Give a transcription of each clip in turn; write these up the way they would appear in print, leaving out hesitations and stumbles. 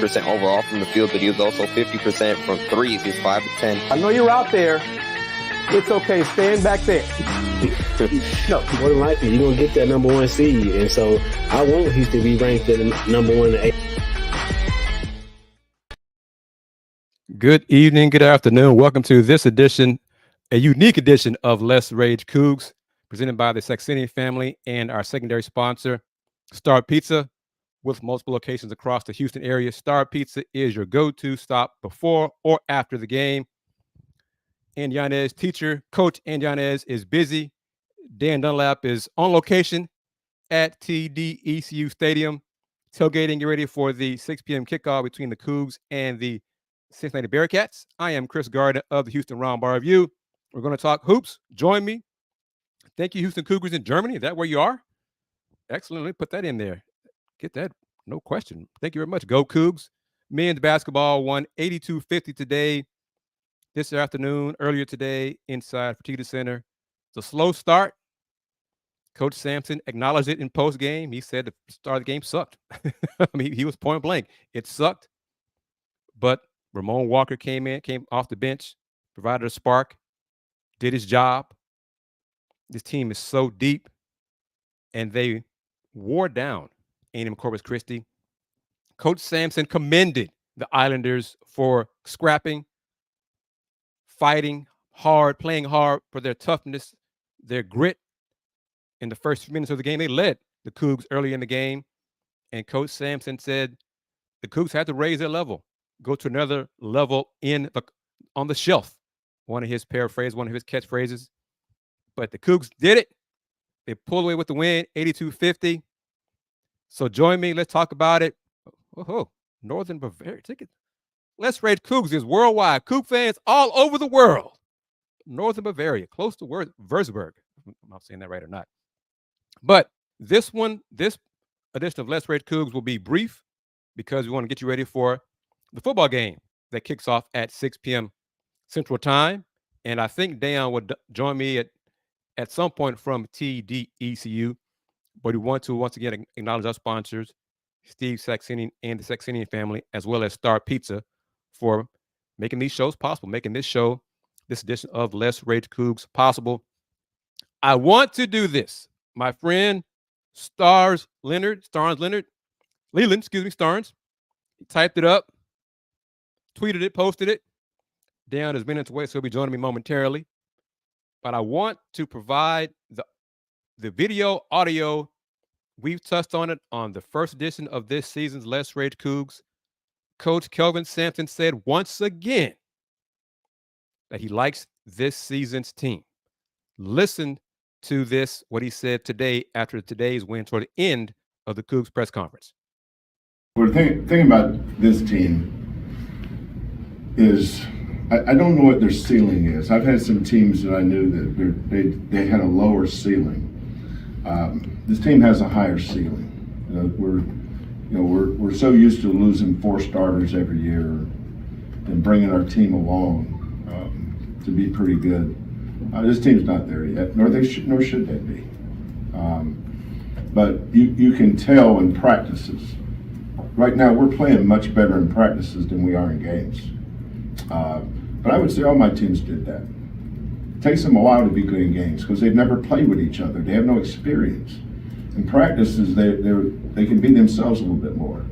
percent overall from the field, but he was also 50% from threes. He's 5 to 10. I know you're out there. It's okay. Stand back there. No, more than likely you're gonna get that number 1 seed, and so I want Houston to be ranked at number 1 to 8. Good evening, good afternoon. Welcome to this edition, a unique edition of Let's Rage Coogs, presented by the Saxenian Family and our secondary sponsor, Star Pizza, with multiple locations across the Houston area. Star Pizza is your go-to stop before or after the game. And Yanez, teacher, coach, and Yanez is busy. Dan Dunlap is on location at TDECU Stadium, tailgating, get ready for the 6 p.m. kickoff between the Cougs and the Cincinnati Bearcats. I am Kris Garner of the Houston Round Bar Review. We're going to talk hoops. Join me. Thank you, Houston Cougars in Germany. Is that where you are? Excellent. Let me put that in there. Get that. No question. Thank you very much. Go Cougs. Men's basketball won 82-50 today, this afternoon, earlier today, inside Fertitta Center. It's a slow start. Coach Sampson acknowledged it in post-game. He said the start of the game sucked. I mean, he was point blank. It sucked. But Ramon Walker came off the bench, provided a spark, did his job. This team is so deep, and they wore down A&M Corpus Christi. Coach Sampson commended the Islanders for scrapping, fighting hard, playing hard, for their toughness, their grit. In the first few minutes of the game, they led the Cougs early in the game, and Coach Sampson said the Cougs had to raise their level, go to another level on the shelf. One of his paraphrase, one of his catchphrases. But the Cougs did it. They pulled away with the win, 82-50. So join me. Let's talk about it. Oh, Northern Bavaria ticket. Let's Rage Coogs is worldwide. Coug fans all over the world. Northern Bavaria, close to Würzburg. I'm not saying that right or not. But this edition of Let's Rage Coogs will be brief because we want to get you ready for the football game that kicks off at 6 p.m. Central Time. And I think Dan would join me at some point from TDECU. But we want to once again acknowledge our sponsors, Steve Saxenian and the Saxenian Family, as well as Star Pizza, for making these shows possible, making this show, this edition of Let's Rage Coogs possible. I want to do this. My friend Starnes Leland, he typed it up, tweeted it, posted it. Dan is minutes away, so he'll be joining me momentarily. But I want to provide the video, audio. We've touched on it on the first edition of this season's Let's Rage Coogs. Coach Kelvin Sampson said once again that he likes this season's team. Listen to this, what he said today after today's win toward the end of the Cougs press conference. Well, the thing about this team is I don't know what their ceiling is. I've had some teams that I knew that they had a lower ceiling. This team has a higher ceiling. We're so used to losing 4 starters every year and bringing our team along to be pretty good. This team's not there yet, nor should they be. But you can tell in practices. Right now, we're playing much better in practices than we are in games. But I would say all my teams did that. It takes them a while to be good in games because they've never played with each other. They have no experience. In practices, they can be themselves a little bit more.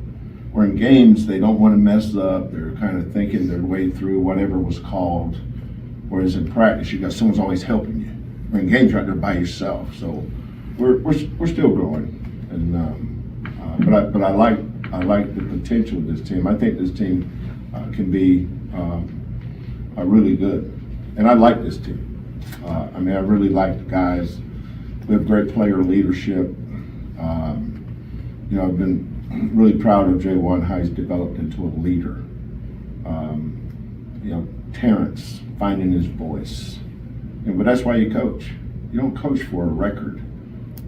Or in games, they don't want to mess up. They're kind of thinking their way through whatever was called. Whereas in practice, someone's always helping you. Or in games, you're out there by yourself. So we're still growing. And but I like the potential of this team. I think this team can be really good. And I like this team. I really like the guys. We have great player leadership. I've been really proud of J1, how he's developed into a leader. Terrence finding his voice. But that's why you coach. You don't coach for a record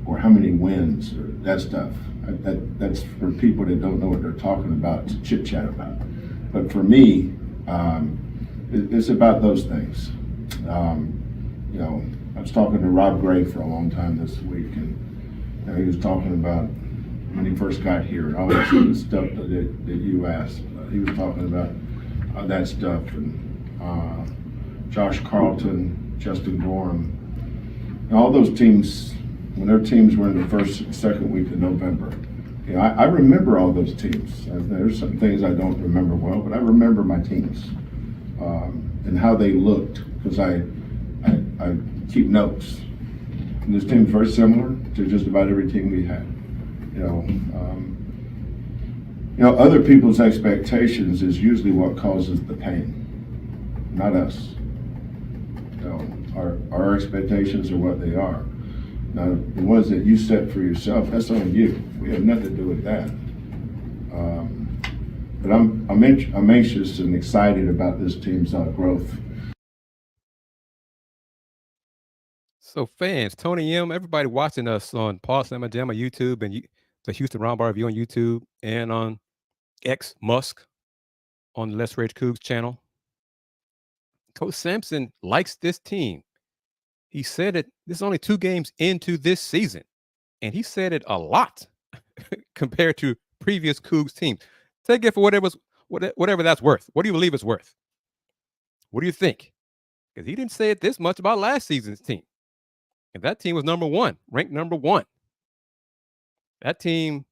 or how many wins or that stuff. That's for people that don't know what they're talking about, to chit chat about. But for me, it's about those things. You know, I was talking to Rob Gray for a long time this week, and he was talking about when he first got here and all this stuff that you asked. He was talking about that stuff, and Josh Carlton, Justin Gorham, and all those teams, when their teams were in the first and second week of November. You know, I remember all those teams. There's some things I don't remember well, but I remember my teams and how they looked, because I keep notes. And this team's very similar to just about every team we had. You know, other people's expectations is usually what causes the pain, not us. You know, our expectations are what they are. Now, the ones that you set for yourself, that's on you. We have nothing to do with that. But I'm anxious and excited about this team's growth. So fans, Tony M, everybody watching us on Paul Slamma Jam on YouTube and the Houston Roundbar Review on YouTube and on X Musk on the Let's Rage Coogs channel. Coach Sampson likes this team. He said it, this is only 2 games into this season, and he said it a lot compared to previous Cougs teams. Take it for whatever that's worth. What do you believe it's worth? What do you think? Because he didn't say it this much about last season's team. And that team was number 1, ranked number 1. That team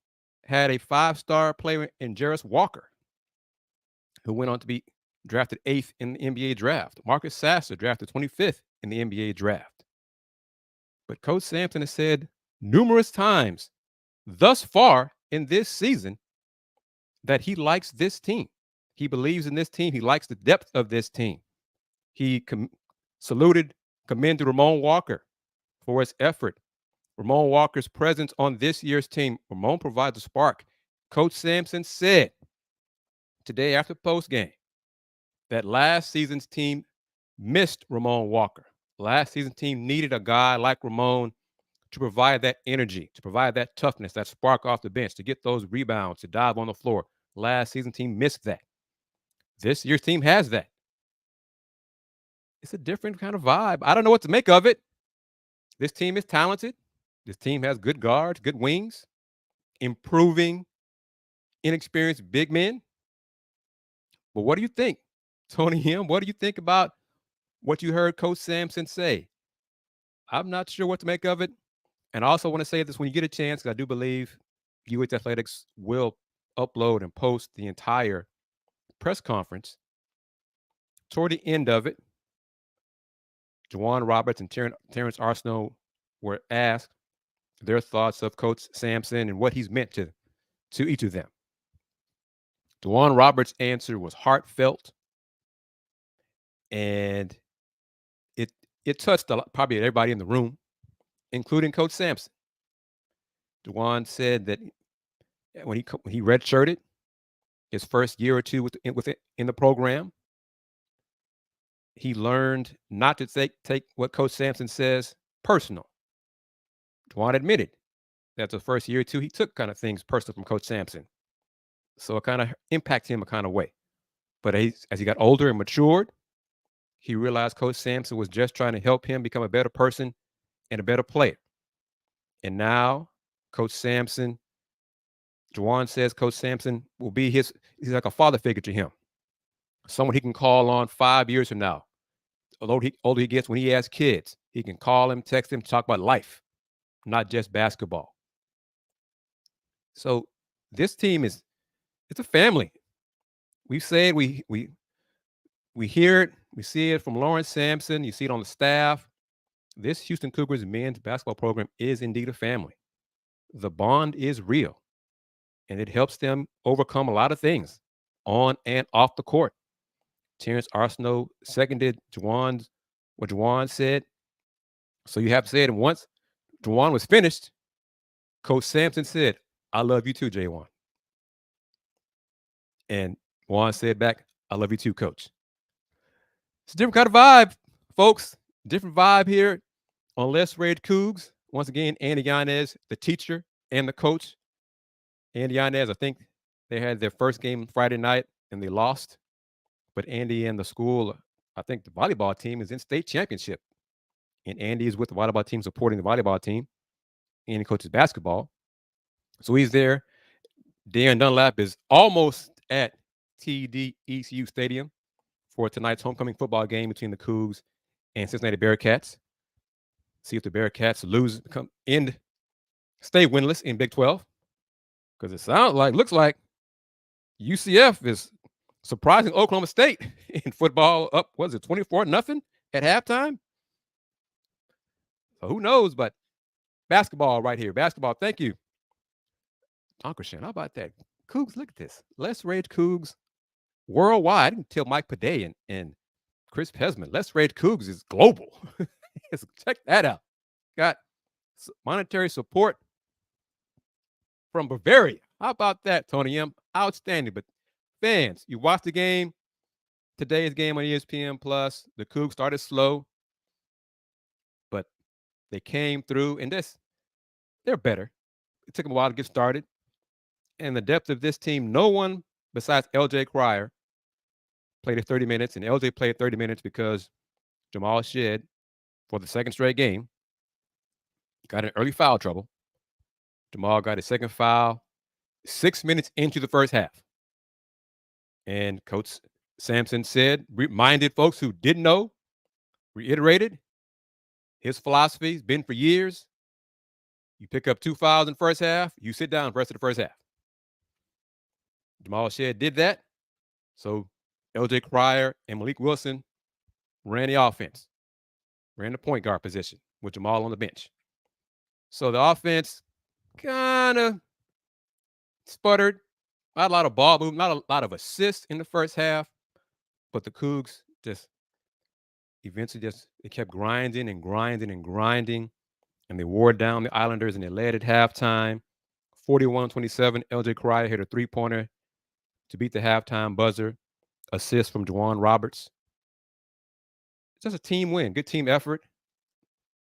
had a 5-star player in Jarris Walker, who went on to be drafted 8th in the NBA draft. Marcus Sasser drafted 25th in the NBA draft. But Coach Sampson has said numerous times thus far in this season that he likes this team. He believes in this team. He likes the depth of this team. He commended Ramon Walker for his effort. Ramon Walker's presence on this year's team. Ramon provides a spark. Coach Sampson said today after postgame that last season's team missed Ramon Walker. Last season's team needed a guy like Ramon to provide that energy, to provide that toughness, that spark off the bench, to get those rebounds, to dive on the floor. Last season team missed that. This year's team has that. It's a different kind of vibe. I don't know what to make of it. This team is talented. This team has good guards, good wings, improving inexperienced big men. But what do you think, Tony M? What do you think about what you heard Coach Sampson say? I'm not sure what to make of it. And I also want to say this when you get a chance, because I do believe UH Athletics will upload and post the entire press conference. Toward the end of it, Juwan Roberts and Terrence Arsenault were asked their thoughts of Coach Sampson and what he's meant to each of them. Juwan Roberts' answer was heartfelt, and it touched probably everybody in the room, including Coach Sampson. Juwan said that when he redshirted his first year or two in the program, he learned not to take what Coach Sampson says personal. Juwan admitted that the first year or two, he took kind of things personal from Coach Sampson. So it kind of impacted him a kind of way. But as he got older and matured, he realized Coach Sampson was just trying to help him become a better person and a better player. And now Coach Sampson, Juwan says Coach Sampson will be he's like a father figure to him. Someone he can call on 5 years from now. Although older he gets, when he has kids, he can call him, text him, talk about life, not just basketball. So this team it's a family. We say it, we hear it, we see it from Lawrence Sampson, you see it on the staff. This Houston Cougars men's basketball program is indeed a family. The bond is real, and it helps them overcome a lot of things on and off the court. Terrence Arsenault seconded what Juwan said. So you have to say it. And once Juwan was finished, Coach Sampson said, "I love you too, J1." And Juwan said back, "I love you too, Coach." It's a different kind of vibe, folks. Different vibe here on Let's Rage Coogs. Once again, Andy Yanez, the teacher and the coach Andy Yanez, I think they had their first game Friday night and they lost. But Andy and the school, I think the volleyball team is in state championship. And Andy is with the volleyball team supporting the volleyball team. Andy coaches basketball. So he's there. Dan Dunlap is almost at TD ECU Stadium for tonight's homecoming football game between the Cougs and Cincinnati Bearcats. See if the Bearcats stay winless in Big 12. Because looks like UCF is surprising Oklahoma State in football up, 24-0 at halftime? So who knows, but basketball right here. Basketball, thank you. Tonkershan, how about that? Cougs, look at this. Let's Rage Coogs worldwide. I can tell Mike Paday and Chris Pesman. Let's Rage Coogs is global. Check that out. Got monetary support from Bavaria. How about that, Tony M? Outstanding. But fans, you watched the game. Today's game on ESPN Plus. The Cougs started slow, but they came through. And they're better. It took them a while to get started. And the depth of this team, no one besides LJ Cryer played 30 minutes. And LJ played 30 minutes because Jamal Shed, for the second straight game, got in early foul trouble. Jamal got his second foul 6 minutes into the first half. And Coach Sampson reminded folks who didn't know, reiterated his philosophy has been for years. You pick up 2 fouls in the first half, you sit down the rest of the first half. Jamal Shed did that. So LJ Cryer and Malik Wilson ran the offense, ran the point guard position with Jamal on the bench. So the offense kind of sputtered. Not a lot of ball movement, not a lot of assists in the first half, but the Cougs eventually they kept grinding and grinding and grinding, and they wore down the Islanders, and they led at halftime, 41-27. LJ Cryer hit a 3-pointer to beat the halftime buzzer. Assist from Juwan Roberts. It's just a team win, good team effort.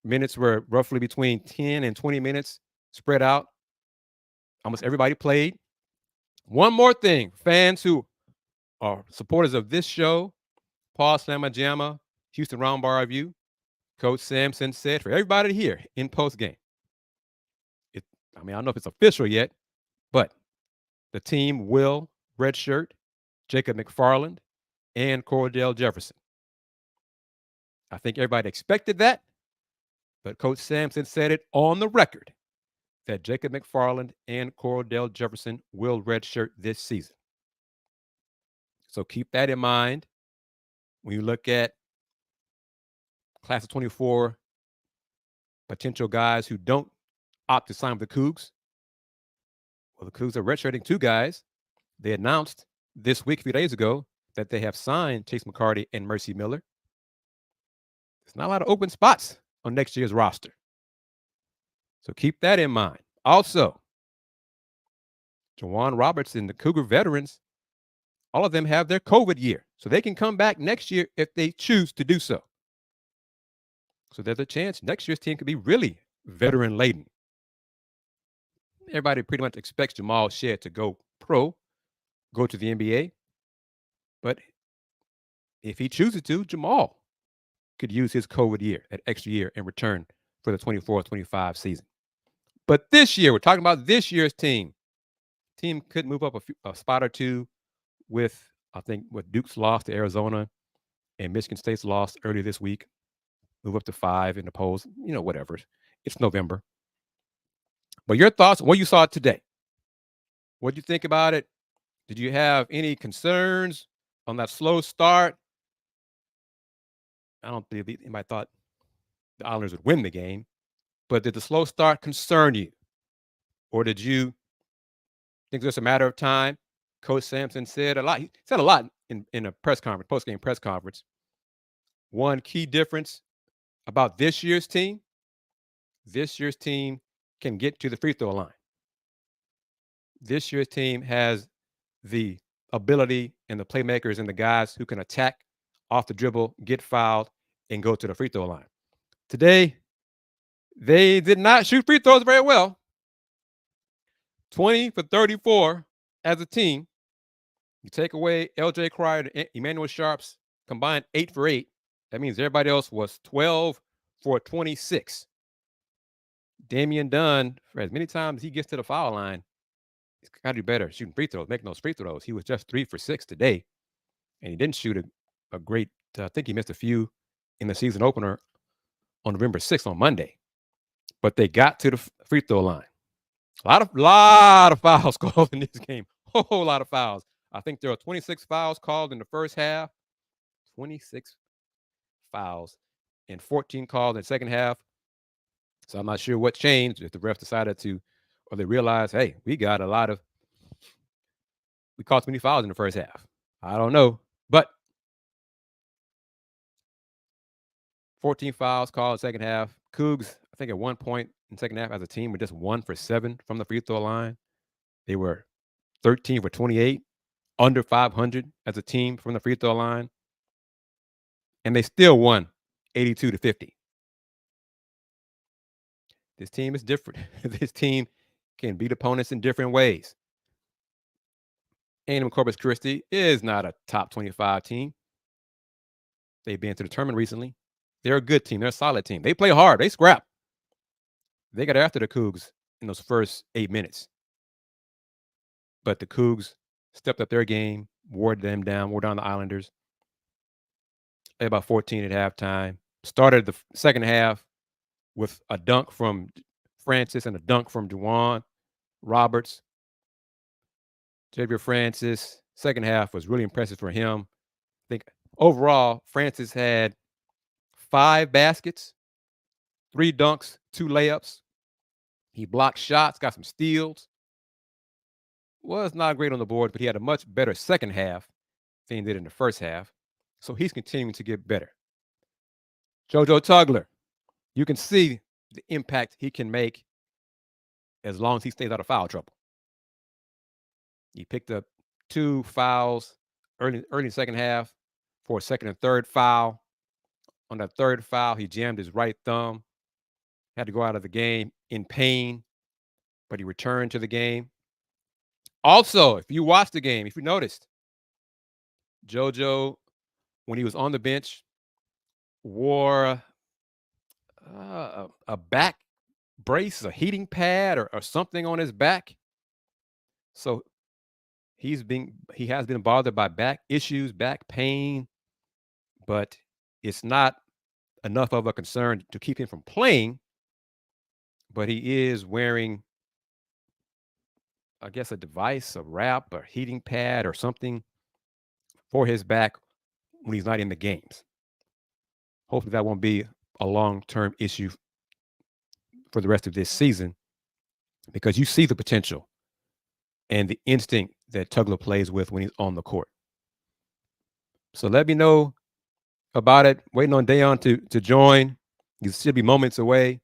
Minutes were roughly between 10 and 20 minutes spread out. Almost everybody played. One more thing, fans who are supporters of this show, Paul Slamma Jamma, Houston Round Bar Review, Coach Sampson said for everybody to hear in postgame. I don't know if it's official yet, but the team will redshirt Jacob McFarland and Cordell Jefferson. I think everybody expected that, but Coach Sampson said it on the record that Jacob McFarland and Cordell Jefferson will redshirt this season. So keep that in mind when you look at class of 24 potential guys who don't opt to sign with the Cougs. Well, the Cougs are redshirting 2 guys. They announced this week, a few days ago, that they have signed Chase McCarty and Mercy Miller. There's not a lot of open spots on next year's roster. So keep that in mind. Also, Juwan Roberts and the Cougar veterans, all of them have their COVID year. So they can come back next year if they choose to do so. So there's a chance next year's team could be really veteran-laden. Everybody pretty much expects Jamal Shed to go pro, go to the NBA. But if he chooses to, Jamal could use his COVID year, that extra year, in return for the 24-25 season. But this year, we're talking about this year's team. Team could move up a spot or two with Duke's loss to Arizona and Michigan State's loss earlier this week. Move up to 5 in the polls, whatever. It's November. But your thoughts on what you saw today? What did you think about it? Did you have any concerns on that slow start? I don't believe anybody thought the Islanders would win the game, but did the slow start concern you? Or did you think it was just a matter of time? Coach Sampson said a lot. He said a lot in a press conference, post-game press conference. One key difference about this year's team can get to the free throw line. This year's team has the ability and the playmakers and the guys who can attack off the dribble, get fouled, and go to the free throw line. Today, they did not shoot free throws very well. 20 for 34 as a team. You take away L.J. Cryer and Emmanuel Sharp's combined 8 for 8. That means everybody else was 12 for 26. Damian Dunn, for as many times as he gets to the foul line, he's got to do better shooting free throws, making those free throws. He was just 3 for 6 today, and he didn't shoot a great, I think he missed a few in the season opener on November 6th on Monday. But they got to the free throw line. A lot of fouls called in this game. A whole lot of fouls. I think there are 26 fouls called in the first half. 26 fouls and 14 called in the second half. So I'm not sure what changed, if the refs decided to, or they realized, hey, we caught too many fouls in the first half. I don't know. But 14 fouls called in the second half. Cougs, I think at one point in the second half as a team, were just 1 for 7 from the free throw line. They were 13 for 28, under 500 as a team from the free throw line. And they still won 82 to 50. This team is different. This team can beat opponents in different ways. A&M Corpus Christi is not a top 25 team. They've been to the tournament recently. They're a good team. They're a solid team. They play hard. They scrap. They got after the Cougs in those first 8 minutes. But the Cougs stepped up their game, wore down the Islanders. They had about 14 at halftime. Started the second half with a dunk from Francis and a dunk from Juwan Roberts. Xavier Francis, second half was really impressive for him. I think overall, Francis had 5 baskets, 3 dunks, 2 layups. He blocked shots, got some steals. Was not great on the board, but he had a much better second half than he did in the first half. So he's continuing to get better. JoJo Tugler, you can see the impact he can make as long as he stays out of foul trouble. He picked up 2 fouls early in the second half for a second and third foul. On that third foul, he jammed his right thumb, had to go out of the game in pain, but he returned to the game. Also, if you watched the game, if you noticed, JoJo, when he was on the bench, wore a back brace, a heating pad or something on his back. So he has been bothered by back issues, back pain, but it's not enough of a concern to keep him from playing. But he is wearing, I guess, a device, a wrap, a heating pad or something for his back when he's not in the games. Hopefully that won't be a long-term issue for the rest of this season, because you see the potential and the instinct that Tugler plays with when he's on the court. So let me know about it. Waiting on Dayon to join. He should be moments away.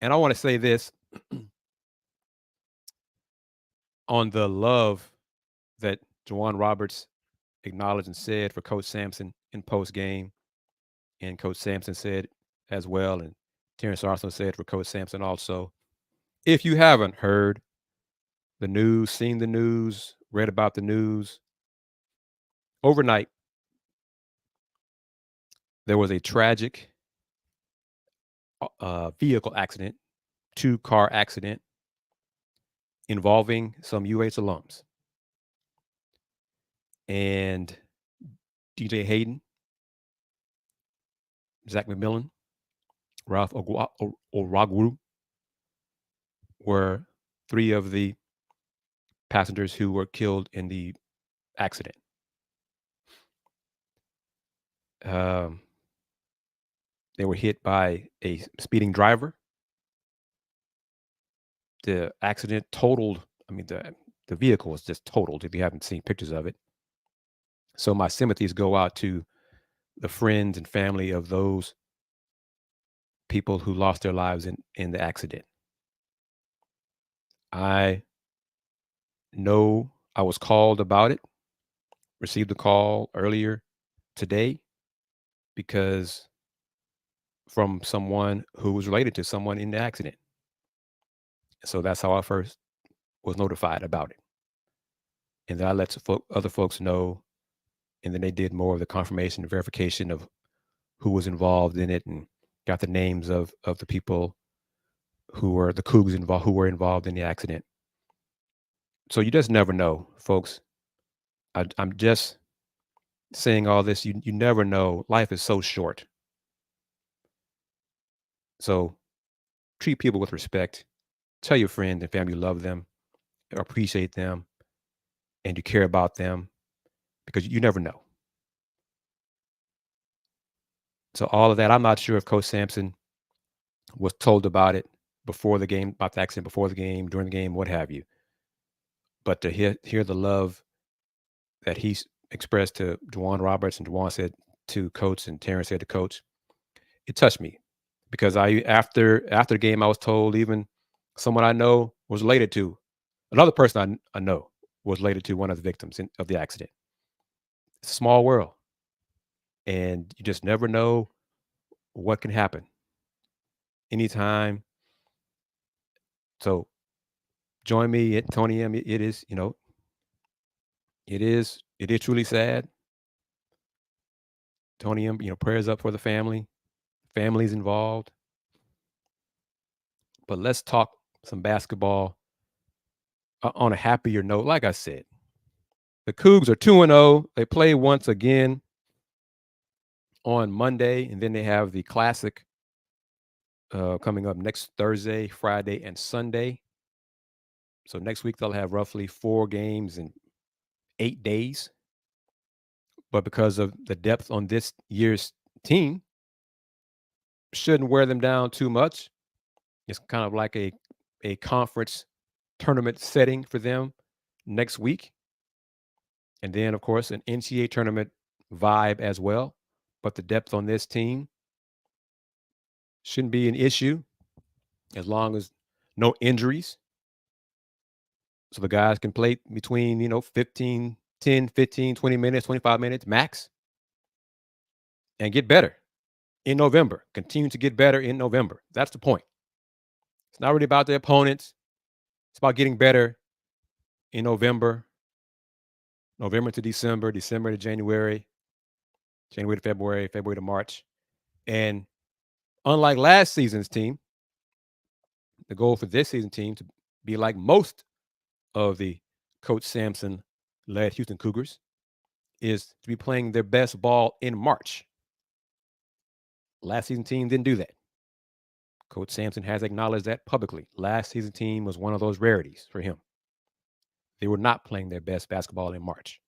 And I want to say this on the love that Juwan Roberts acknowledged and said for Coach Sampson in post-game. And Coach Sampson said as well, and Terrence Arsenal said for Coach Sampson also. If you haven't heard the news, seen the news, read about the news, overnight, there was a tragic vehicle accident, 2-car accident involving some UH alums. And DJ Hayden, Zach McMillan, Ralph Oraguru were 3 of the passengers who were killed in the accident. They were hit by a speeding driver. The accident totaled, the vehicle was just totaled, if you haven't seen pictures of it. So my sympathies go out to the friends and family of those people who lost their lives in the accident. I know I was called about it, received a call earlier today because from someone who was related to someone in the accident. So that's how I first was notified about it. And then I let other folks know. And then they did more of the confirmation and verification of who was involved in it and got the names of the people who were the Cougs involved in the accident. So you just never know, folks. I'm just saying all this. You never know. Life is so short. So treat people with respect. Tell your friends and family you love them, appreciate them, and you care about them, because you never know. So all of that, I'm not sure if Coach Sampson was told about it before the game, about the accident before the game, during the game, what have you. But to hear the love that he expressed to Juwan Roberts, and Juwan said to Coach, and Terrence said to Coach, it touched me, because after the game, I was told even someone I know was related to another person I know was related to one of the victims of the accident. It's a small world, and you just never know what can happen anytime. So join me at Tony M. It is truly sad. Tony M, prayers up for the families involved. But let's talk some basketball on a happier note. Like I said, the Cougs are 2-0. They play once again on Monday, and then they have the Classic coming up next Thursday, Friday, and Sunday. So next week they'll have roughly 4 games in 8 days. But because of the depth on this year's team, shouldn't wear them down too much. It's kind of like a conference tournament setting for them next week. And then, of course, an NCAA tournament vibe as well. But the depth on this team shouldn't be an issue as long as no injuries. So the guys can play between, 10, 15, 20 minutes, 25 minutes max, and get better in November. Continue to get better in November. That's the point. It's not really about the opponents. It's about getting better in November to December, December to January, January to February, February to March. And unlike last season's team, the goal for this season team to be like most of the Coach Sampson-led Houston Cougars is to be playing their best ball in March. Last season team didn't do that. Coach Sampson has acknowledged that publicly. Last season team was one of those rarities for him. They were not playing their best basketball in March.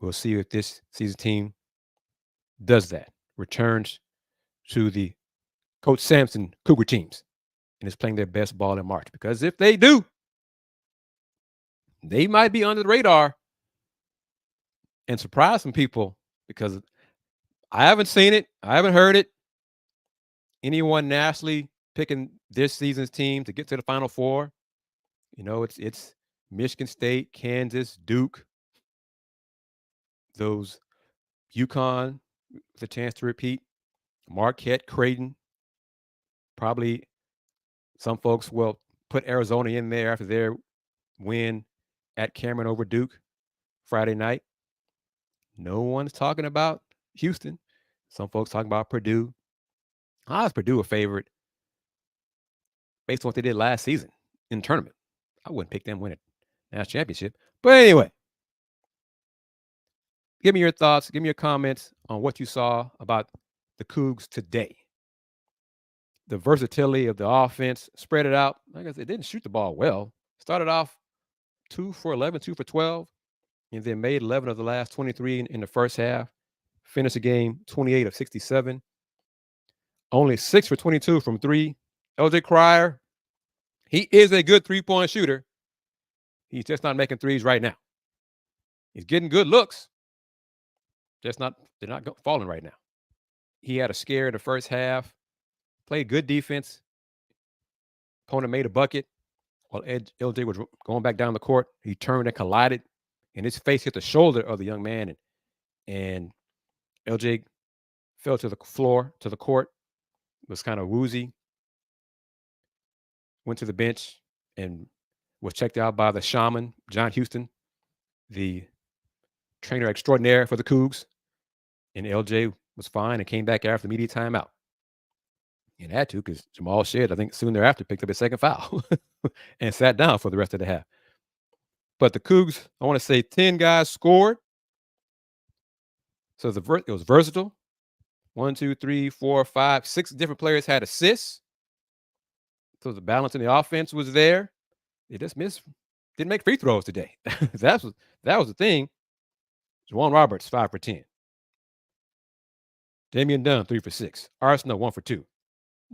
We'll see if this season team does that, returns to the Coach Sampson Cougar teams, and is playing their best ball in March. Because if they do, they might be under the radar and surprise some people, because I haven't seen it. I haven't heard it. Anyone nationally picking this season's team to get to the Final Four. It's Michigan State, Kansas, Duke, those UConn with a chance to repeat, Marquette, Creighton. Probably some folks will put Arizona in there after their win at Cameron over Duke Friday night. No one's talking about Houston. Some folks talking about Purdue. Is Purdue a favorite based on what they did last season in the tournament? I wouldn't pick them winning national championship. But anyway, give me your thoughts. Give me your comments on what you saw about the Cougs today. The versatility of the offense, spread it out. Like I said, it didn't shoot the ball well. Started off 2 for 11, 2 for 12, and then made 11 of the last 23 in the first half. Finished the game 28 of 67. Only 6 for 22 from 3. LJ Cryer, he is a good three-point shooter. He's just not making threes right now. He's getting good looks. They're not falling right now. He had a scare in the first half. Played good defense. Opponent made a bucket while LJ was going back down the court. He turned and collided, and his face hit the shoulder of the young man, and LJ fell to the floor, to the court. Was kind of woozy. Went to the bench, and was checked out by the shaman, John Houston, the trainer extraordinaire for the Cougs. And LJ was fine and came back after the media timeout. And had to, because Jamal Shead, I think soon thereafter, picked up his second foul and sat down for the rest of the half. But the Cougs, I want to say 10 guys scored. So it was versatile. 1, 2, 3, 4, 5, 6 different players had assists. So the balance in the offense was there. They just didn't make free throws today. that was the thing. Juwan Roberts, 5 for 10. Damian Dunn, 3 for 6. Arsenal, 1 for 2.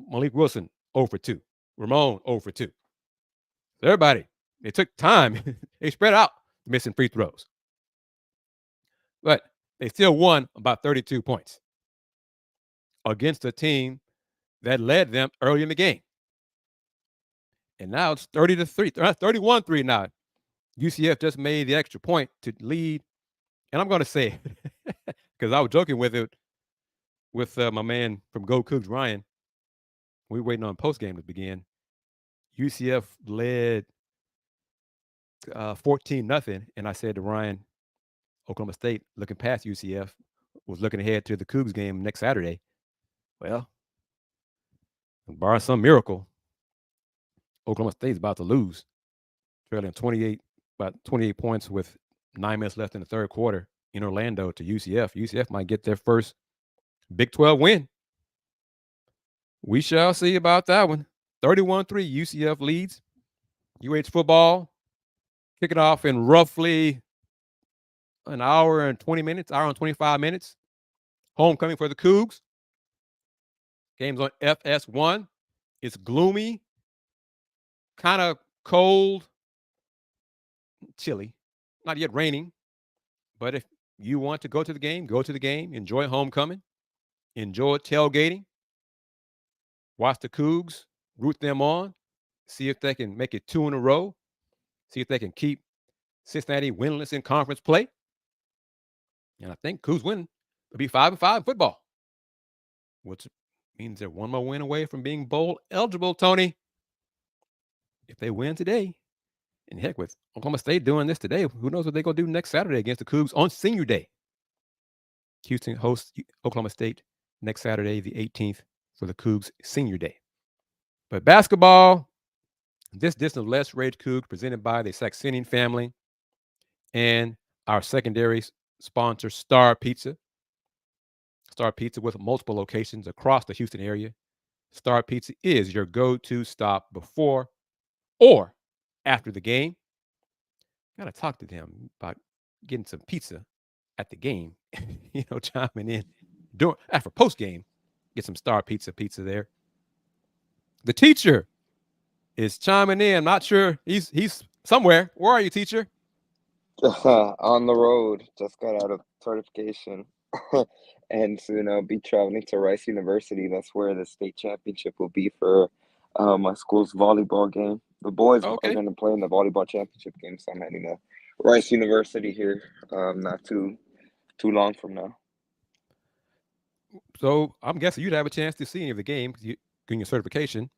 Malik Wilson, 0 for 2. Ramon, 0 for 2. Everybody, they took time. They spread out missing free throws. But they still won about 32 points against a team that led them early in the game. And now it's 30-3, 31-3 now. UCF just made the extra point to lead. And I'm going to say, because I was joking with it with my man from Go Cougs, Ryan. We were waiting on postgame to begin. UCF led 14-0. And I said to Ryan, Oklahoma State, looking past UCF, was looking ahead to the Cougs game next Saturday. Well, barring some miracle, Oklahoma State's about to lose, trailing about 28 points with 9 minutes left in the third quarter in Orlando to UCF. UCF might get their first Big 12 win. We shall see about that one. 31-3, UCF leads. UH football kicking off in roughly an hour and 20 minutes, hour and 25 minutes. Homecoming for the Cougs. Game's on FS1. It's gloomy, kind of cold, chilly, not yet raining. But if you want to go to the game, go to the game. Enjoy homecoming. Enjoy tailgating. Watch the Cougs, root them on. See if they can make it 2 in a row. See if they can keep Cincinnati winless in conference play. And I think Cougs win. They'll be 5-5 in football, which means they're one more win away from being bowl eligible, Tony. If they win today, and heck, with Oklahoma State doing this today, who knows what they're going to do next Saturday against the Cougs on Senior Day. Houston hosts Oklahoma State next Saturday, the 18th, for the Cougs Senior Day. But basketball, this edition of Let's Rage Coogs, presented by the Saxenian Family and our secondary sponsor, Star Pizza. Star Pizza with multiple locations across the Houston area. Star Pizza is your go-to stop before or after the game. Got to talk to them about getting some pizza at the game. Chiming in after post game, get some Star Pizza there. The teacher is chiming in. Not sure he's somewhere. Where are you, teacher? On the road. Just got out of certification. And soon I'll be traveling to Rice University. That's where the state championship will be for my school's volleyball game. The boys are going to play in the volleyball championship game, so I'm heading to Rice University here not too long from now. So I'm guessing you'd have a chance to see any of the game getting your certification.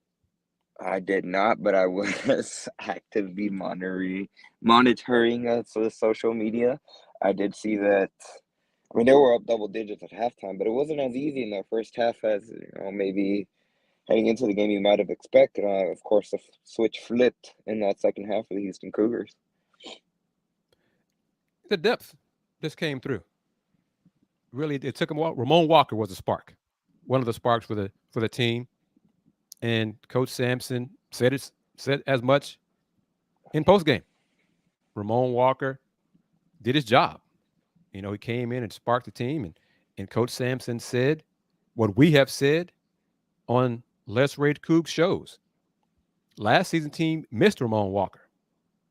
I did not, but I was actively monitoring the social media. I did see that. I mean, they were up double digits at halftime, but it wasn't as easy in the first half as maybe heading into the game you might have expected. Of course, the switch flipped in that second half of the Houston Cougars. The depth just came through. Really, it took him a while. Ramon Walker was a spark, one of the sparks for the team, and Coach Sampson said as much in postgame. Ramon Walker did his job. He came in and sparked the team, and Coach Sampson said what we have said on Let's Rage Cougs shows. Last season team missed Ramon Walker,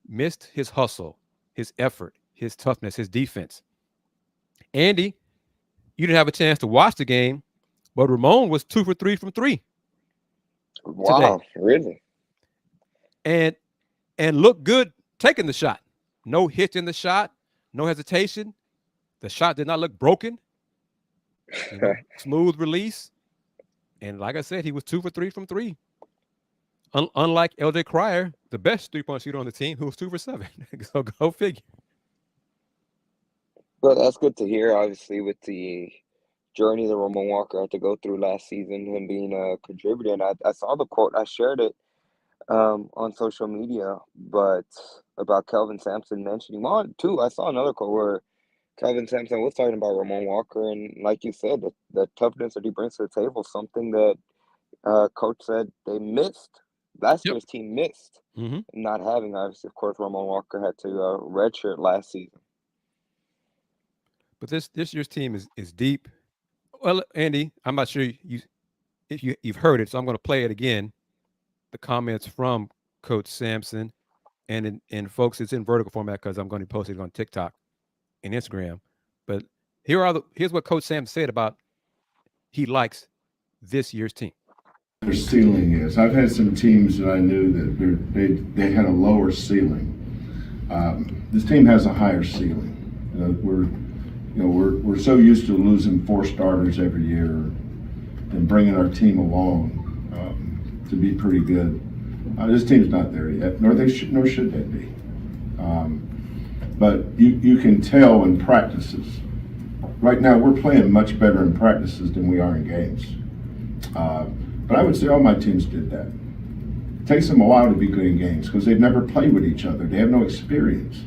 missed his hustle, his effort, his toughness, his defense. Andy, you didn't have a chance to watch the game, but Ramon was 2 for 3 from 3. Wow, today. Really? And looked good taking the shot. No hitch in the shot, no hesitation. The shot did not look broken. Smooth release. And like I said, he was 2 for 3 from 3. unlike LJ Cryer, the best 3-point shooter on the team, who was 2 for 7. So go figure. But that's good to hear, obviously, with the journey that Ramon Walker had to go through last season, him being a contributor. And I saw the quote, I shared it on social media, but about Kelvin Sampson mentioning on too. I saw another quote where Kelvin Sampson was talking about Ramon Walker, and like you said, the toughness that he brings to the table, something that coach said they missed. Last Yep. year's team missed Mm-hmm. not having, obviously, of course, Ramon Walker had to redshirt last season. But this year's team is deep. Well, Andy, I'm not sure if you've heard it, so I'm going to play it again. The comments from Coach Sampson, and folks, it's in vertical format because I'm going to post it on TikTok and Instagram. But here's what Coach Sampson said about he likes this year's team. Their ceiling is. I've had some teams that I knew that they had a lower ceiling. This team has a higher ceiling. We're so used to losing 4 starters every year and bringing our team along to be pretty good. This team's not there yet, nor should they be. But you can tell in practices. Right now, we're playing much better in practices than we are in games. But I would say all my teams did that. It takes them a while to be good in games because they've never played with each other. They have no experience.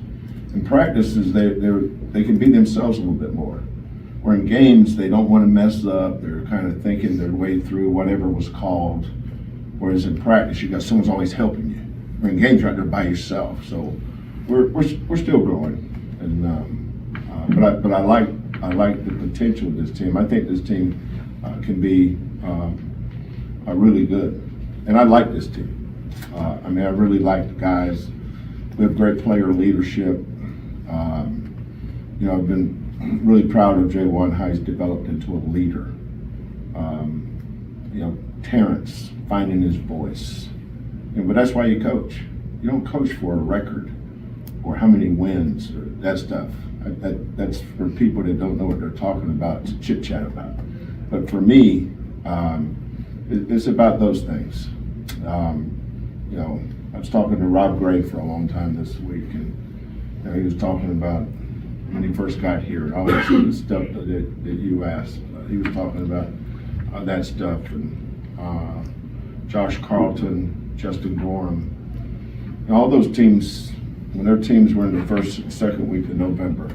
In practices, they can be themselves a little bit more. Or in games, they don't want to mess up. They're kind of thinking their way through whatever was called. Whereas in practice, someone's always helping you. Or in games, you're out there by yourself. So we're still growing. And but I like the potential of this team. I think this team can be really good. And I like this team. I really like the guys. We have great player leadership. I've been really proud of J1, how he's developed into a leader. Terrence finding his voice. But that's why you coach. You don't coach for a record or how many wins or that stuff. That's for people that don't know what they're talking about to chit chat about. But for me, it's about those things. I was talking to Rob Gray for a long time this week, and he was talking about when he first got here and all this stuff that you asked. He was talking about that stuff, and Josh Carlton, Justin Gorham, and all those teams, when their teams were in the first and second week of November.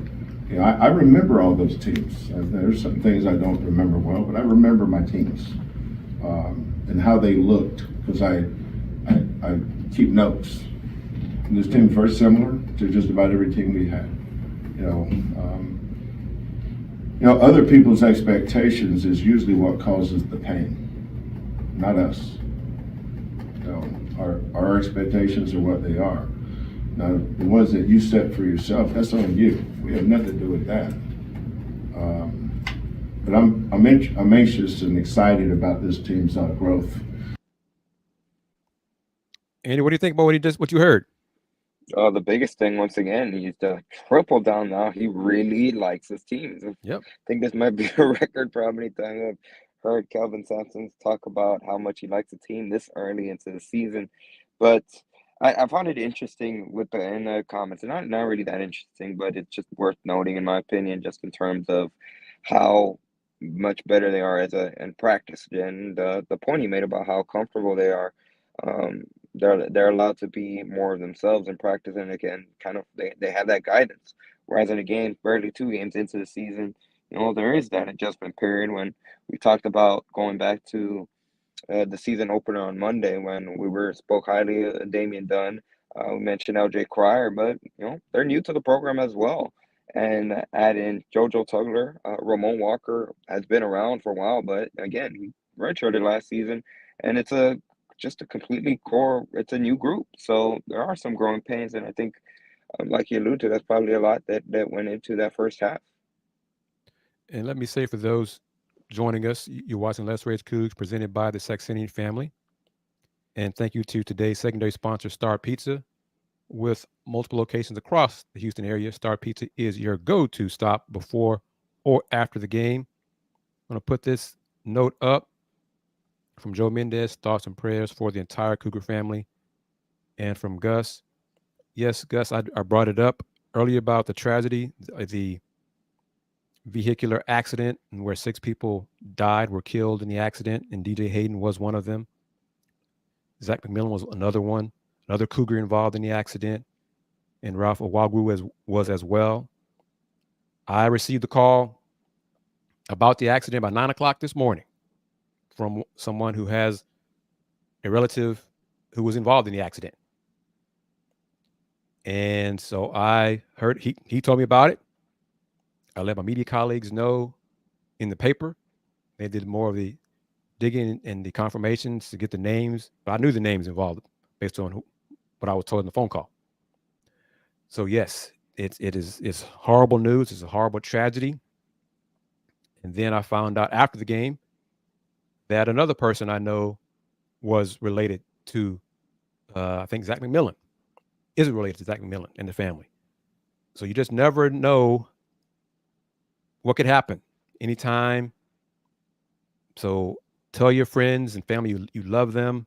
I remember all those teams. There's some things I don't remember well, but I remember my teams and how they looked because I keep notes. And this team's very similar to just about every team we had. Other people's expectations is usually what causes the pain, not us. Our expectations are what they are. Now, the ones that you set for yourself, that's on you. We have nothing to do with that. But I'm anxious and excited about this team's growth. Andy, what do you think about what you heard? The biggest thing, once again, he's triple down now. He really likes his teams. Yep. I think this might be a record for how many times I've heard Kelvin Sampson talk about how much he likes the team this early into the season. But I found it interesting in the comments, and not really that interesting, but it's just worth noting, in my opinion, just in terms of how much better they are in practice. And the point he made about how comfortable they are. They're allowed to be more of themselves in practice, and again, kind of they have that guidance. Whereas in a game, barely 2 games into the season, there is that adjustment period when we talked about going back to the season opener on Monday when we spoke highly of Damian Dunn. We mentioned LJ Cryer, but they're new to the program as well. And add in JoJo Tugler, Ramon Walker has been around for a while, but again, he redshirted last season, and it's just a completely core. It's a new group, so there are some growing pains, and I think, like you alluded to, that's probably a lot that went into that first half. And let me say, for those joining us, you're watching Let's Rage Coogs, presented by the Saxenian Family. And thank you to today's secondary sponsor, Star Pizza. With multiple locations across the Houston area, Star Pizza is your go-to stop before or after the game. I'm going to put this note up From Joe Mendez, thoughts and prayers for the entire Cougar family. And from Gus, yes, Gus, I brought it up earlier about the tragedy, the vehicular accident where 6 people were killed in the accident, and DJ Hayden was one of them. Zach McMillan was another Cougar involved in the accident, and Ralph Owagwu was as well. I received a call about the accident by 9 o'clock this morning from someone who has a relative who was involved in the accident. And so I heard, he told me about it. I let my media colleagues know in the paper. They did more of the digging and the confirmations to get the names, but I knew the names involved based on what I was told in the phone call. So yes, it's horrible news. It's a horrible tragedy. And then I found out after the game that another person I know was related to, I think Zach McMillan is related to Zach McMillan and the family. So you just never know what could happen anytime. So tell your friends and family you love them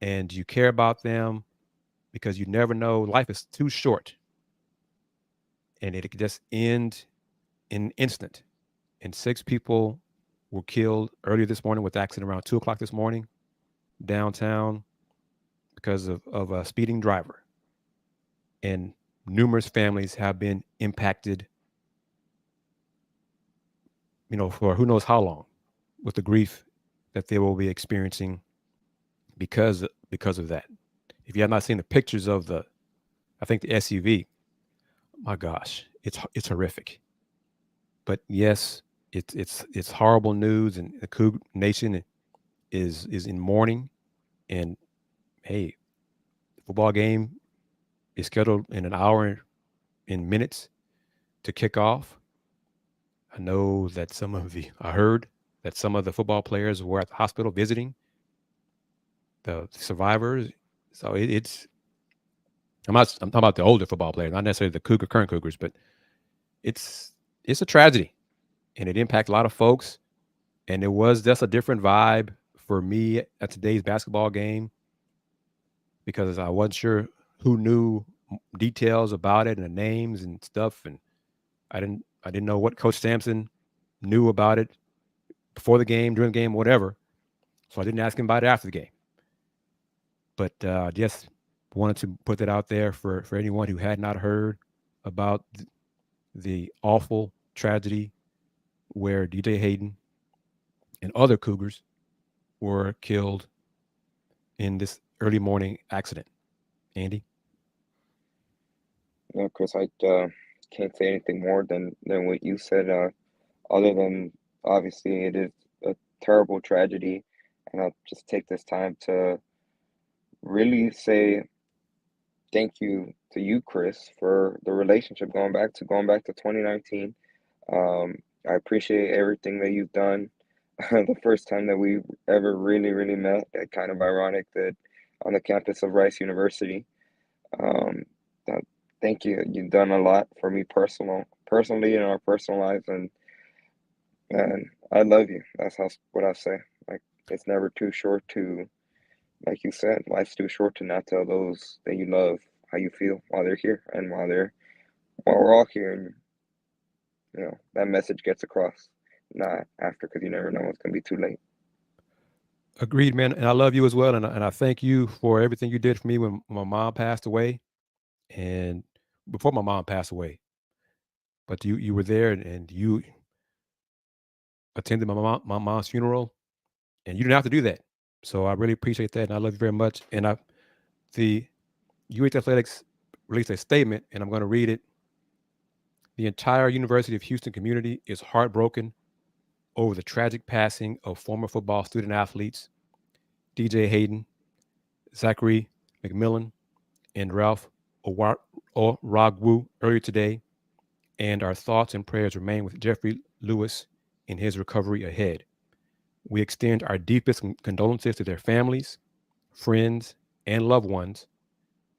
and you care about them, because you never know. Life is too short, and it could just end in an instant. And 6 people were killed earlier this morning with the accident around 2 o'clock this morning downtown because of a speeding driver. And numerous families have been impacted, for who knows how long, with the grief that they will be experiencing because of that. If you have not seen the pictures of the SUV, my gosh, it's horrific. But yes, it's horrible news, and the Coug Nation is in mourning. And hey, the football game is scheduled in an hour in minutes to kick off. I heard that some of the football players were at the hospital visiting the survivors. So I'm talking about the older football players, not necessarily the current Cougars, but it's a tragedy, and it impacts a lot of folks. And it was just a different vibe for me at today's basketball game, because I wasn't sure who knew details about it and the names and stuff, and I didn't know what Coach Sampson knew about it before the game, during the game, whatever. So I didn't ask him about it after the game. But just wanted to put that out there for anyone who had not heard about the awful tragedy where DJ Hayden and other Cougars were killed in this early morning accident. Andy? Yeah, Kris, I can't say anything more than what you said, other than obviously it is a terrible tragedy. And I'll just take this time to really say thank you to you, Kris, for the relationship going back to 2019. I appreciate everything that you've done. The first time that we ever really met, kind of ironic that on the campus of Rice University. Thank you. You've done a lot for me personally in our personal lives, and I love you. That's what I say. Like, it's never too short to, like you said, life's too short to not tell those that you love how you feel while they're here and while we're all here, and that message gets across, not after, because you never know, it's gonna be too late. Agreed, man. And I love you as well. And I thank you for everything you did for me when my mom passed away, and before my mom passed away. But you were there, and you attended my mom's funeral, and you didn't have to do that. So I really appreciate that, and I love you very much. And the UH Athletics released a statement, and I'm going to read it. The entire University of Houston community is heartbroken over the tragic passing of former football student athletes DJ Hayden, Zachary McMillan, and Ralph Owagwu earlier today, and our thoughts and prayers remain with Jeffrey Lewis in his recovery ahead. We extend our deepest condolences to their families, friends, and loved ones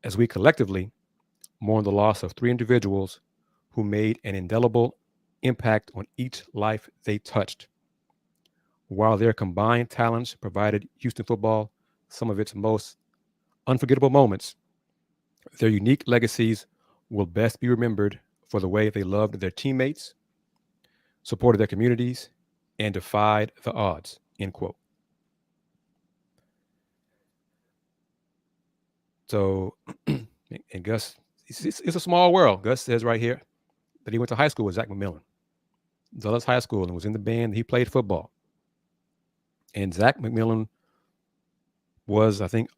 as we collectively mourn the loss of 3 individuals who made an indelible impact on each life they touched. While their combined talents provided Houston football some of its most unforgettable moments, their unique legacies will best be remembered for the way they loved their teammates, supported their communities, and defied the odds, end quote. So, and Gus, it's a small world. Gus says right here that he went to high school with Zach McMillan, Dulles High School, and was in the band. He played football. And Zach McMillan was, I think,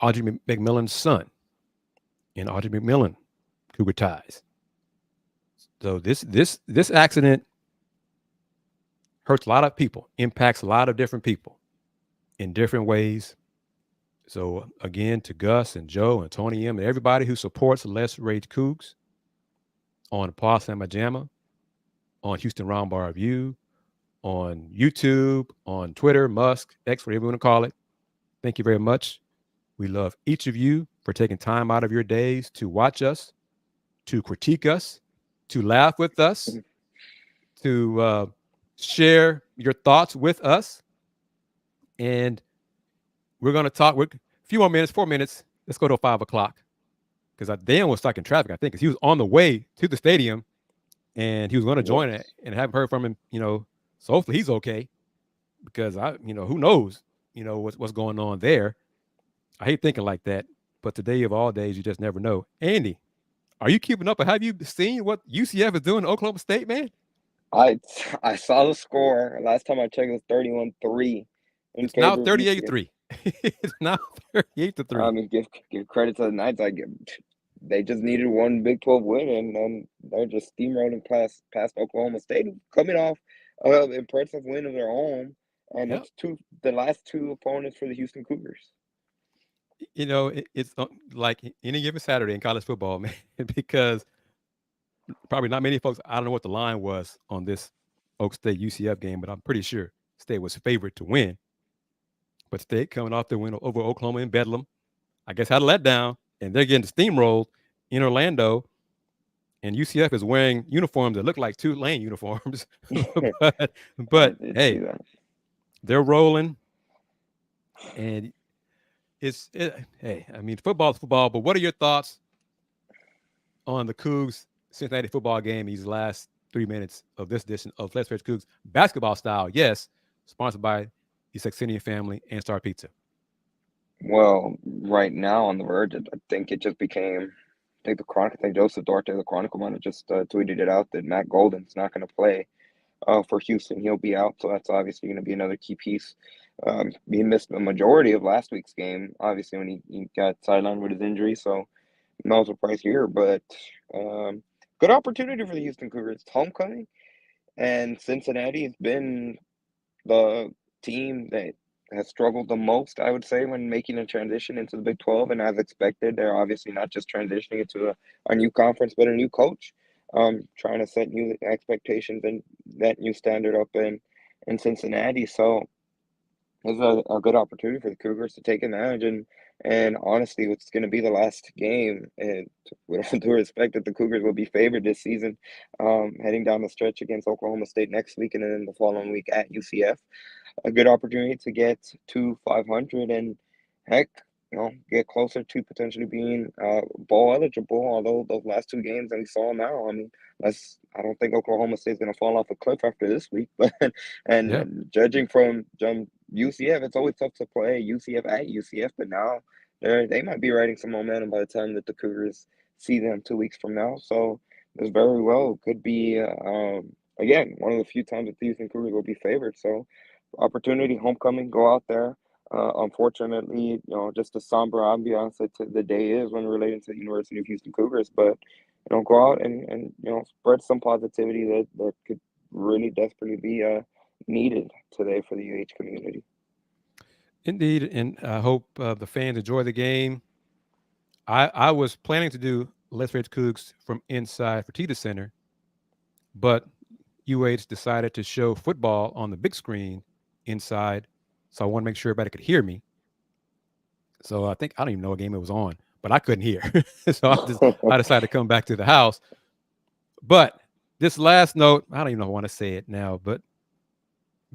Audrey McMillan's son. And Audrey McMillan, Cougar ties. So this accident hurts a lot of people, impacts a lot of different people in different ways. So again, to Gus and Joe and Tony M and everybody who supports Let's Rage Coogs on Paul Samajama, on Houston Round Bar Review, on YouTube, on Twitter, Musk, X, whatever you want to call it. Thank you very much. We love each of you for taking time out of your days to watch us, to critique us, to laugh with us, to share your thoughts with us. And we're going to talk with a few more minutes, 4 minutes. Let's go to 5 o'clock. Because Dan was stuck in traffic, I think, because he was on the way to the stadium and he was going to join it, and haven't heard from him, so hopefully he's okay, because who knows, what's going on there. I hate thinking like that, but today of all days, you just never know. Andy, are you keeping up, or have you seen what UCF is doing to Oklahoma State, man? I saw the score. Last time I checked, it was 31-3. It's now 38-3. It's now 38-3. I mean, give credit to the Knights. They just needed one Big 12 win, and they're just steamrolling past Oklahoma State, coming off an impressive win of their own. And Yep. It's the last two opponents for the Houston Cougars. It's like any given Saturday in college football, man, because probably not many folks, I don't know what the line was on this Oak State UCF game, but I'm pretty sure State was favored to win. But State coming off the win over Oklahoma in Bedlam, I guess had a letdown, and they're getting steamrolled in Orlando. And UCF is wearing uniforms that look like Tulane uniforms. but hey, they're rolling. And hey, I mean, football is football, but what are your thoughts on the Cougs Cincinnati football game these last 3 minutes of this edition of Let's Rage Coogs basketball style? Yes, sponsored by the Saxenian Family and Star Pizza. Well, right now on the verge, I think it just became, I think Joseph Duarte, the Chronicle, might have just tweeted it out that Matt Golden's not going to play for Houston. He'll be out, so that's obviously going to be another key piece. He missed the majority of last week's game, obviously, when he got sidelined with his injury, so no surprise here. But good opportunity for the Houston Cougars. It's homecoming, and Cincinnati has been the team that has struggled the most, I would say, when making a transition into the Big 12. And as expected, they're obviously not just transitioning into a new conference, but a new coach, trying to set new expectations and that new standard up in Cincinnati. So it's a good opportunity for the Cougars to take advantage. And honestly, it's going to be the last game. And with all due respect, that the Cougars will be favored this season, heading down the stretch against Oklahoma State next week and then the following week at UCF. A good opportunity to get to 500 and, heck, get closer to potentially being bowl eligible. Although those last two games that we saw now, I mean, I don't think Oklahoma State's going to fall off a cliff after this week. But judging from UCF, it's always tough to play UCF at UCF. But now they might be riding some momentum by the time that the Cougars see them 2 weeks from now. So this very well could be again one of the few times that the Houston Cougars will be favored. So opportunity, homecoming, go out there. Unfortunately, just a somber ambiance that the day is when relating to the University of Houston Cougars, but go out and spread some positivity that could really desperately be needed today for the UH community. Indeed, and I hope the fans enjoy the game. I was planning to do Let's Rage Cougs from inside Fertitta Center, but UH decided to show football on the big screen inside, so I want to make sure everybody could hear me. So I don't even know what game it was on, but I couldn't hear. So I decided to come back to the house. But this last note, I don't even know if I want to say it now, but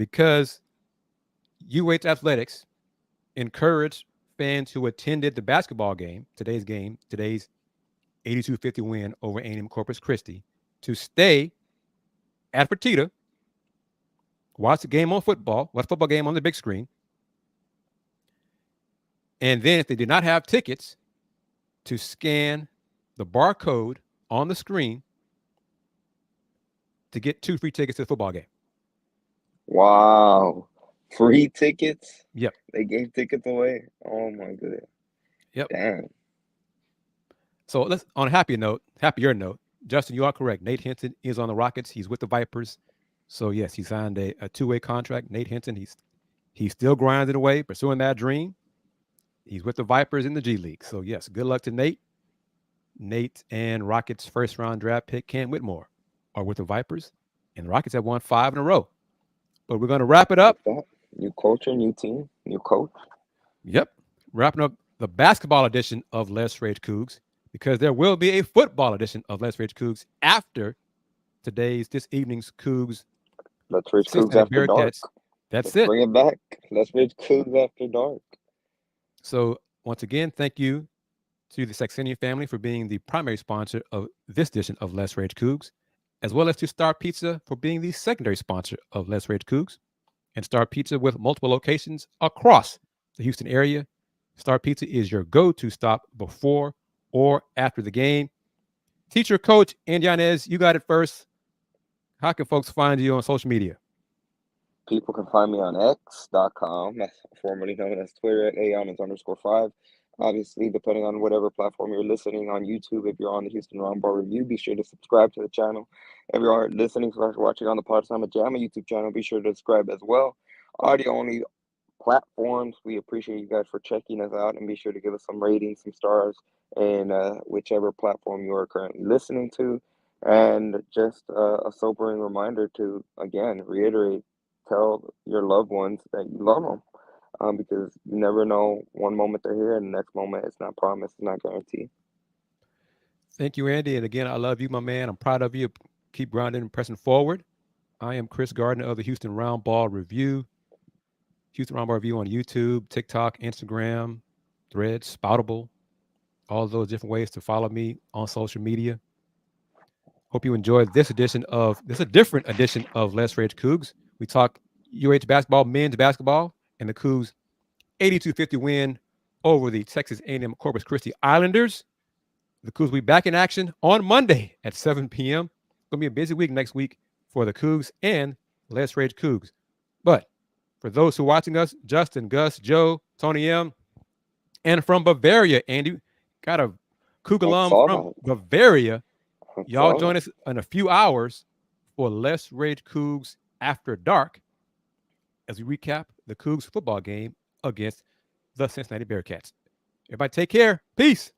because UH Athletics encouraged fans who attended the basketball game, today's 82-50 win over A&M Corpus Christi, to stay at Fertitta, watch the football game on the big screen. And then if they did not have tickets, to scan the barcode on the screen to get 2 free tickets to the football game. Wow. Free tickets? Yep. They gave tickets away? Oh my goodness. Yep. Damn. So let's, on a happier note, Justin, you are correct. Nate Hinton is on the Rockets. He's with the Vipers. So yes, he signed a 2-way contract. Nate Hinton, he's still grinding away, pursuing that dream. He's with the Vipers in the G League. So yes, good luck to Nate. Nate and Rockets first round draft pick Cam Whitmore are with the Vipers, and the Rockets have won 5 in a row. But we're going to wrap it up. New culture, new team, new coach. Yep. Wrapping up the basketball edition of Let's Rage Coogs, because there will be a football edition of Let's Rage Coogs after this evening's Cougs. Let's Rage Coogs after dark. Let's it. Bring it back. Let's Rage Coogs after dark. So once again, thank you to the Saxenian family for being the primary sponsor of this edition of Let's Rage Coogs, as well as to Star Pizza for being the secondary sponsor of Let's Rage Coogs. And Star Pizza, with multiple locations across the Houston area, Star Pizza is your go-to stop before or after the game. Teacher, Coach Andy Yanez, you got it first. How can folks find you on social media? People can find me on x.com, formerly known as Twitter, at @aonens_5. Obviously, depending on whatever platform you're listening on YouTube, if you're on the Houston Roundball Review, be sure to subscribe to the channel. If you're listening or watching on the Podsama Jamma YouTube channel, be sure to subscribe as well. Audio-only platforms, we appreciate you guys for checking us out, and be sure to give us some ratings, some stars, in whichever platform you are currently listening to. And just a sobering reminder to, again, reiterate, tell your loved ones that you love them. Because you never know, one moment they're here and the next moment it's not promised, it's not guaranteed. Thank you, Andy. And again, I love you, my man. I'm proud of you. Keep grinding and pressing forward. I am Kris Garner of the Houston Roundball Review. Houston Roundball Review on YouTube, TikTok, Instagram, Threads, Spoutable, all those different ways to follow me on social media. Hope you enjoyed this a different edition of Let's Rage Coogs. We talk UH basketball, men's basketball, and the Cougs' 82-50 win over the Texas A&M Corpus Christi Islanders. The Cougs will be back in action on Monday at 7 p.m. It's going to be a busy week next week for the Cougs and Let's Rage Coogs. But for those who are watching us, Justin, Gus, Joe, Tony M., and from Bavaria, Andy, got a Coug alum from Bavaria. Y'all join us in a few hours for Let's Rage Coogs After Dark as we recap the Cougs football game against the Cincinnati Bearcats. Everybody take care. Peace.